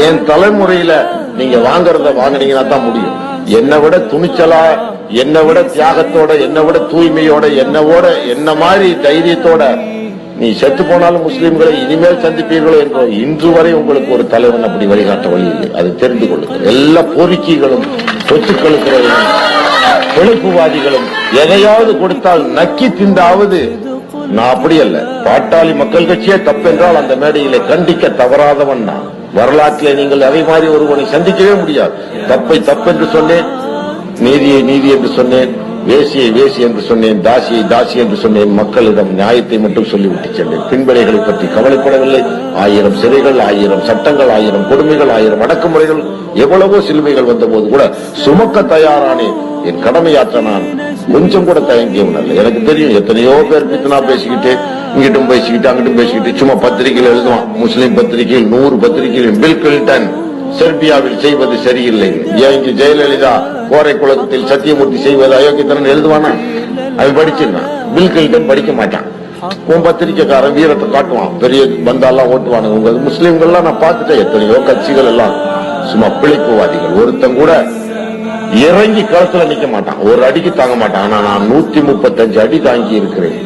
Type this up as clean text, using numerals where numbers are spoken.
என் தலைமுறையில நீங்க வாங்குறத வாங்கினீங்கன்னா தான் முடியும். என்னை விட துணிச்சலா, என்னை விட தியாகத்தோட, என்னை விட தூய்மையோட, என்ன மாதிரி தைரியத்தோட நீ செத்து போனாலும் முஸ்லிம்களை இனிமேல் சந்திப்பீர்களோ என்ற இன்று வரை உங்களுக்கு ஒரு தலைவன் அப்படி வழிகாட்ட வழி இல்லை. அது தெரிந்து கொள்ளுங்கள். எல்லா பொறுக்கிகளும் சொத்துக்களுக்கு பொழைப்புவாதிகளும் எதையாவது கொடுத்தால் நக்கி திந்தாவது. நான் அப்படி அல்ல. பாட்டாளி மக்கள் கட்சியே தப்பென்றால் அந்த மேடையிலே கண்டிக்க தவறாதவன் நான். வரலாற்றிலே நீங்கள் அதே மாதிரி ஒருவனை சந்திக்கவே முடியாது. தப்பை தப்பென்று சொன்னேன், நீதியை நீதி என்று சொன்னேன், வேசியை வேசி என்று சொன்னேன், தாசியை தாசி என்று சொன்னேன். மக்களிடம் நியாயத்தை மட்டும் சொல்லிவிட்டு சென்றேன். பின்படைகளை பற்றி கவலைப்படவில்லை. 1000 சிறைகள், 1000 சட்டங்கள், 1000 கொடுமைகள், 1000 அடக்குமுறைகள், எவ்வளவோ சிலுவைகள் வந்த போது கூட சுமக்க தயாரானேன். என் கடமையாற்ற நான் கொஞ்சம் கூட தயங்கியவன் அல்ல. எனக்கு தெரியும் எத்தனையோ பேர் பித்தனா பேசிக்கிட்டு, இங்கிட்டும் பேசிக்கிட்டு, அங்கிட்டும் பேசிக்கிட்டு, சும்மா பத்திரிகையில் எழுதுவான். முஸ்லிம் பத்திரிகையில் 100 பத்திரிகையில் பில் கிளின்டன் செர்பியாவில் செய்வது சரியில்லை, ஏன் இங்கு ஜெயலலிதா கோரை குளத்தில் சத்தியமூர்த்தி செய்வது அயோக்கியத்தனம் எழுதுவானா? அவன் படிச்சிருந்தான். பில் கிளின்டன் படிக்க மாட்டான். உன் பத்திரிகைக்காரன் வீரத்தை காட்டுவான். பெரிய பந்தாலாம் ஓட்டுவானுங்க. உங்க முஸ்லிம்கள்லாம் நான் பார்த்துட்டேன். எத்தனையோ கட்சிகள் எல்லாம் சும்மா பிழைப்புவாதிகள். ஒருத்தன் கூட இறங்கி களத்துல நிக்க மாட்டான். ஒரு அடிக்கு தாங்க மாட்டான். ஆனா நான் 135 அடி தாங்கி இருக்கிறேன்.